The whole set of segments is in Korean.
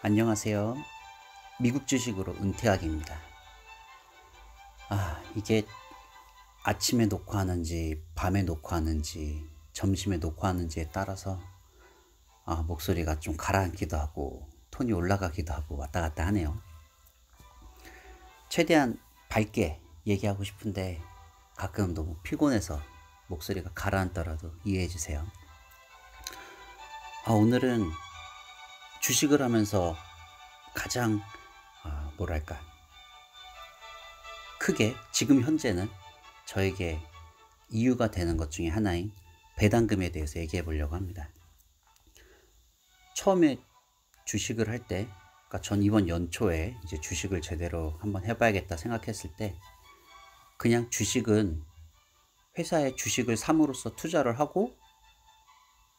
안녕하세요. 미국 주식으로 은퇴하기입니다. 이게 아침에 놓고 하는지, 밤에 놓고 하는지, 점심에 놓고 하는지에 따라서 목소리가 좀 가라앉기도 하고, 톤이 올라가기도 하고 왔다 갔다 하네요. 최대한 밝게 얘기하고 싶은데 가끔 너무 피곤해서 목소리가 가라앉더라도 이해해 주세요. 오늘은 주식을 하면서 가장 크게 지금 현재는 저에게 이유가 되는 것 중에 하나인 배당금에 대해서 얘기해 보려고 합니다. 처음에 주식을 할 때, 그러니까 전 이번 연초에 이제 주식을 제대로 한번 해봐야겠다 생각했을 때, 그냥 주식은 회사에 주식을 삼으로써 투자를 하고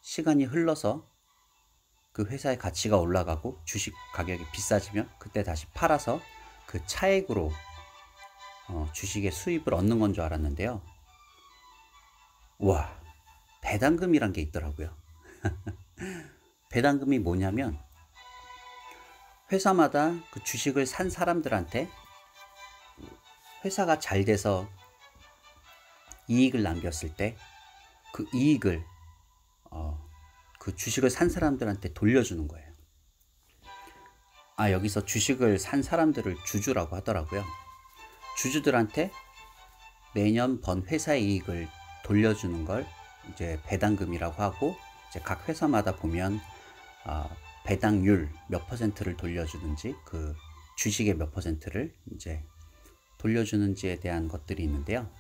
시간이 흘러서 그 회사의 가치가 올라가고 주식 가격이 비싸지면 그때 다시 팔아서 그 차액으로 주식의 수입을 얻는 건 줄 알았는데요. 와, 배당금이란 게 있더라고요. 배당금이 뭐냐면 회사마다 그 주식을 산 사람들한테 회사가 잘 돼서 이익을 남겼을 때 그 이익을 그 주식을 산 사람들한테 돌려주는 거예요. 여기서 주식을 산 사람들을 주주라고 하더라고요. 주주들한테 매년 번 회사의 이익을 돌려주는 걸 이제 배당금이라고 하고, 이제 각 회사마다 보면 배당률 몇 퍼센트를 돌려주는지, 그 주식의 몇 퍼센트를 이제 돌려주는지에 대한 것들이 있는데요.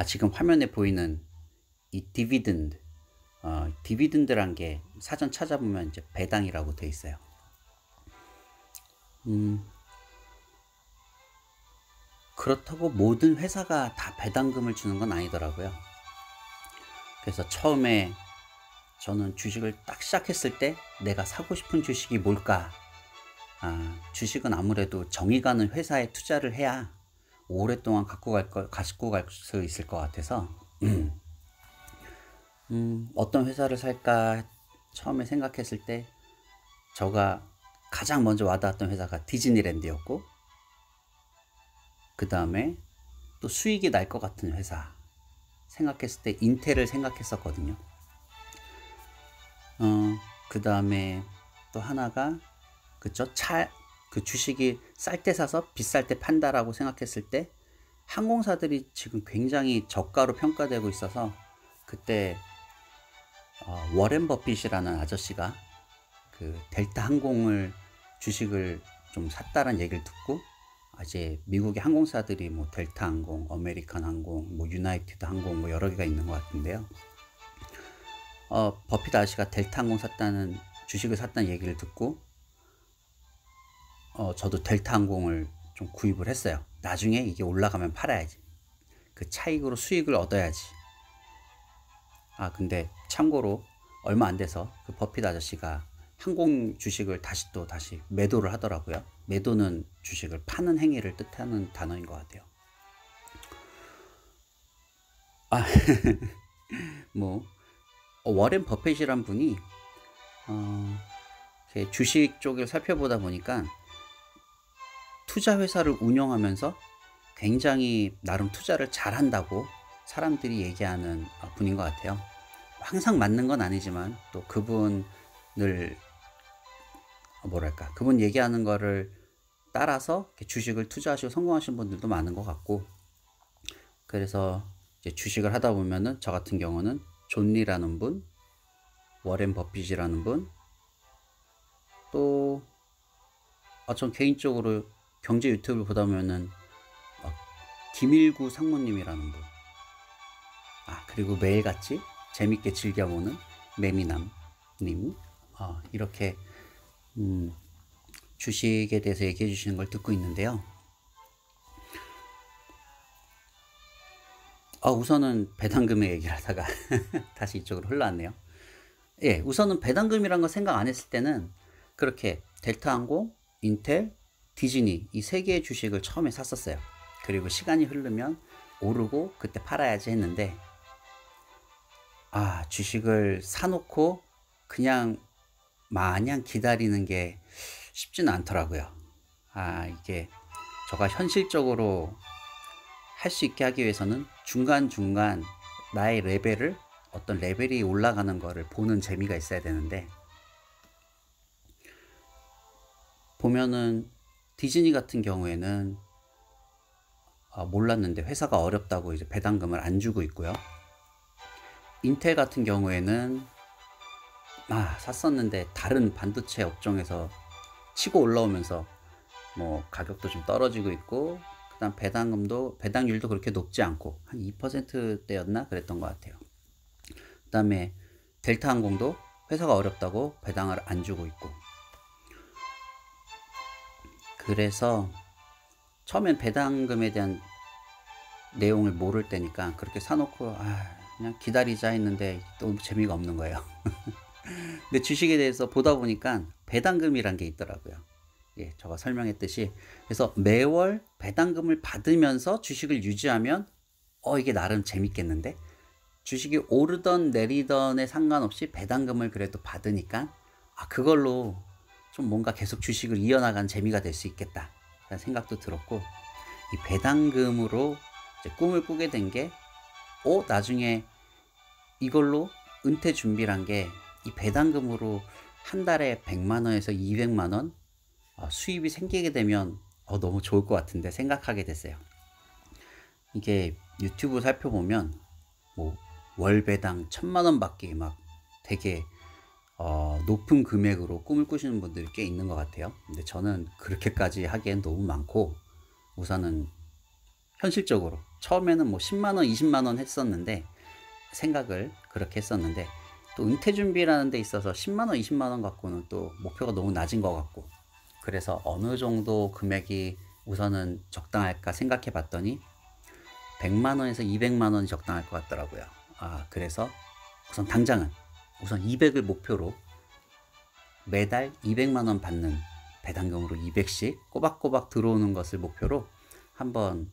지금 화면에 보이는 이 디비든드란 게 사전 찾아보면 이제 배당이라고 되어 있어요. 그렇다고 모든 회사가 다 배당금을 주는 건 아니더라고요. 그래서 처음에 저는 주식을 딱 시작했을 때 내가 사고 싶은 주식이 뭘까? 주식은 아무래도 정이 가는 회사에 투자를 해야 오랫동안 가지고 갈 수 있을 것 같아서 어떤 회사를 살까 처음에 생각했을 때 제가 가장 먼저 와닿았던 회사가 디즈니랜드였고, 그 다음에 또 수익이 날 것 같은 회사 생각했을 때 인텔을 생각했었거든요. 그 다음에 또 하나가 그 주식이 쌀 때 사서 비쌀 때 판다라고 생각했을 때 항공사들이 지금 굉장히 저가로 평가되고 있어서, 그때 워렌 버핏이라는 아저씨가 그 델타 항공을 주식을 좀 샀다는 얘기를 듣고, 이제 미국의 항공사들이 뭐 델타 항공, 아메리칸 항공, 뭐 유나이티드 항공 뭐 여러 개가 있는 것 같은데요. 버핏 아저씨가 델타 항공 주식을 샀다는 얘기를 듣고 저도 델타 항공을 좀 구입을 했어요. 나중에 이게 올라가면 팔아야지, 그 차익으로 수익을 얻어야지. 근데 참고로 얼마 안 돼서 그 버핏 아저씨가 항공 주식을 다시 매도를 하더라고요. 매도는 주식을 파는 행위를 뜻하는 단어인 것 같아요. 워렌 버핏이란 분이 주식 쪽을 살펴보다 보니까 투자 회사를 운영하면서 굉장히 나름 투자를 잘한다고 사람들이 얘기하는 분인 것 같아요. 항상 맞는 건 아니지만 또 그분 얘기하는 거를 따라서 주식을 투자하시고 성공하신 분들도 많은 것 같고, 그래서 이제 주식을 하다 보면은 저 같은 경우는 존 리라는 분, 워렌 버핏이라는 분, 또 전 개인적으로 경제 유튜브를 보다 보면은 김일구 상무님이라는 분, 그리고 매일같이 재밌게 즐겨보는 매미남님, 이렇게 주식에 대해서 얘기해 주시는 걸 듣고 있는데요. 우선은 배당금의 얘기를 하다가 다시 이쪽으로 흘러왔네요. 우선은 배당금이란 거 생각 안 했을 때는 그렇게 델타항공, 인텔, 디즈니 이 세 개의 주식을 처음에 샀었어요. 그리고 시간이 흐르면 오르고 그때 팔아야지 했는데, 주식을 사놓고 그냥 마냥 기다리는 게 쉽지는 않더라고요. 이게 제가 현실적으로 할 수 있게 하기 위해서는 중간중간 나의 레벨을, 어떤 레벨이 올라가는 거를 보는 재미가 있어야 되는데, 보면은 디즈니 같은 경우에는 몰랐는데 회사가 어렵다고 이제 배당금을 안 주고 있고요. 인텔 같은 경우에는 샀었는데 다른 반도체 업종에서 치고 올라오면서 뭐 가격도 좀 떨어지고 있고, 그다음 배당률도 그렇게 높지 않고 한 2%대였나 그랬던 것 같아요. 그다음에 델타항공도 회사가 어렵다고 배당을 안 주고 있고. 그래서 처음엔 배당금에 대한 내용을 모를 때니까 그렇게 사놓고 그냥 기다리자 했는데 또 재미가 없는 거예요. 근데 주식에 대해서 보다 보니까 배당금이란 게 있더라고요. 제가 설명했듯이, 그래서 매월 배당금을 받으면서 주식을 유지하면 이게 나름 재밌겠는데, 주식이 오르던 내리던에 상관없이 배당금을 그래도 받으니까 그걸로 좀 뭔가 계속 주식을 이어나가는 재미가 될 수 있겠다 라는 생각도 들었고, 이 배당금으로 이제 꿈을 꾸게 된 게 나중에 이걸로 은퇴 준비란 게, 이 배당금으로 한 달에 100만원에서 200만원 수입이 생기게 되면 너무 좋을 것 같은데 생각하게 됐어요. 이게 유튜브 살펴보면 뭐 월 배당 1000만원 받기 막 되게 높은 금액으로 꿈을 꾸시는 분들이 꽤 있는 것 같아요. 근데 저는 그렇게까지 하기엔 너무 많고, 우선은 현실적으로 처음에는 뭐 10만원 20만원 했었는데, 생각을 그렇게 했었는데, 또 은퇴 준비라는 데 있어서 10만원 20만원 갖고는 또 목표가 너무 낮은 것 같고, 그래서 어느 정도 금액이 우선은 적당할까 생각해 봤더니 100만원에서 200만원이 적당할 것 같더라고요. 그래서 우선 당장은 200을 목표로 매달 200만원 받는 배당금으로 200씩 꼬박꼬박 들어오는 것을 목표로 한번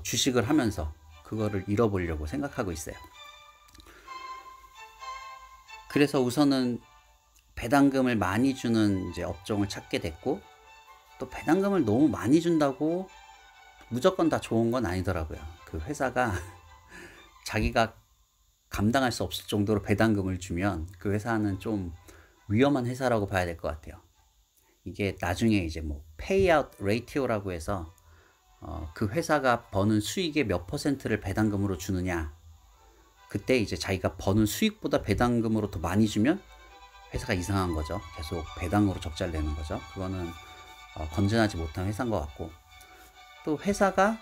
주식을 하면서 그거를 잃어보려고 생각하고 있어요. 그래서 우선은 배당금을 많이 주는 이제 업종을 찾게 됐고, 또 배당금을 너무 많이 준다고 무조건 다 좋은 건 아니더라고요. 그 회사가 자기가 감당할 수 없을 정도로 배당금을 주면 그 회사는 좀 위험한 회사라고 봐야 될 것 같아요. 이게 나중에 이제 뭐 페이아웃 레이티오라고 해서 그 회사가 버는 수익의 몇 퍼센트를 배당금으로 주느냐, 그때 이제 자기가 버는 수익보다 배당금으로 더 많이 주면 회사가 이상한 거죠. 계속 배당으로 적자를 내는 거죠. 그거는 건전하지 못한 회사인 것 같고, 또 회사가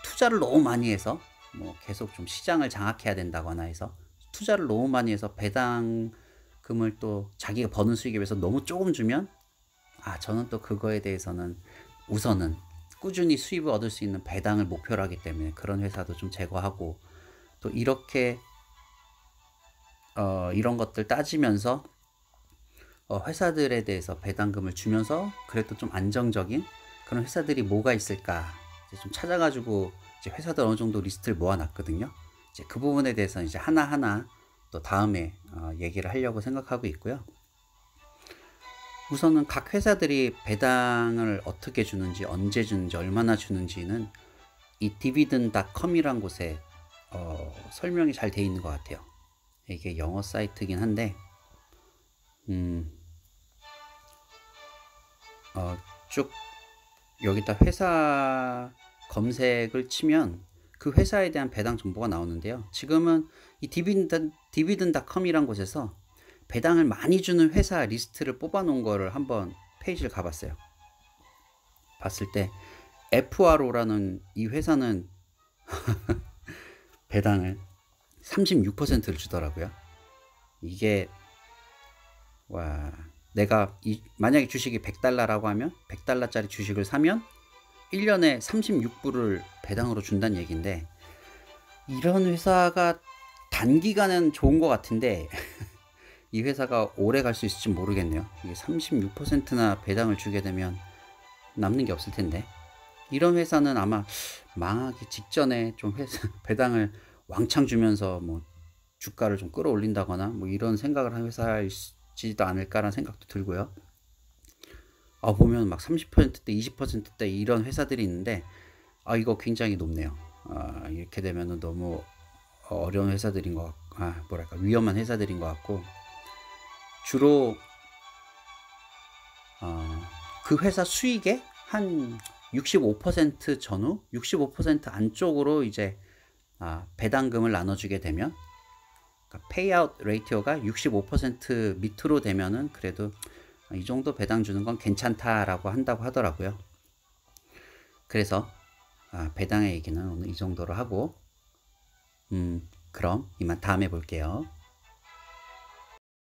투자를 너무 많이 해서 뭐 계속 좀 시장을 장악해야 된다거나 해서 투자를 너무 많이 해서 배당금을 또 자기가 버는 수익에 비해서 너무 조금 주면 저는 또 그거에 대해서는 우선은 꾸준히 수입을 얻을 수 있는 배당을 목표로 하기 때문에 그런 회사도 좀 제거하고, 또 이렇게 이런 것들 따지면서 회사들에 대해서 배당금을 주면서 그래도 좀 안정적인 그런 회사들이 뭐가 있을까 이제 좀 찾아가지고 이제 회사들 어느 정도 리스트를 모아놨거든요. 이제 그 부분에 대해서 이제 하나하나 또 다음에 얘기를 하려고 생각하고 있고요. 우선은 각 회사들이 배당을 어떻게 주는지, 언제 주는지, 얼마나 주는지는 이 dividend.com이란 곳에 설명이 잘 되어 있는 것 같아요. 이게 영어 사이트긴 한데 쭉 여기다 회사 검색을 치면 그 회사에 대한 배당 정보가 나오는데요. 지금은 이 dividend.com이란 곳에서 배당을 많이 주는 회사 리스트를 뽑아 놓은 거를 한번 페이지를 가봤어요. 봤을 때 FRO라는 이 회사는 배당을 36%를 주더라고요. 이게 내가 만약에 주식이 100달러라고 하면 100달러짜리 주식을 사면 1년에 36불을 배당으로 준다는 얘기인데, 이런 회사가 단기간은 좋은 것 같은데 이 회사가 오래 갈 수 있을지 모르겠네요. 이게 36%나 배당을 주게 되면 남는 게 없을 텐데, 이런 회사는 아마 망하기 직전에 좀 배당을 왕창 주면서 뭐 주가를 좀 끌어올린다거나 뭐 이런 생각을 한 회사일지 있지도 않을까라는 생각도 들고요. 보면 막 30%대, 20%대 이런 회사들이 있는데, 이거 굉장히 높네요. 이렇게 되면은 너무 어려운 회사들인 것 같고, 뭐랄까, 위험한 회사들인 것 같고, 주로, 그 회사 수익의 한 65% 전후, 65% 안쪽으로 이제, 배당금을 나눠주게 되면, 그러니까 페이아웃 레이티오가 65% 밑으로 되면은 그래도 이 정도 배당 주는 건 괜찮다라고 한다고 하더라고요. 그래서 배당의 얘기는 오늘 이 정도로 하고, 그럼 이만 다음에 볼게요.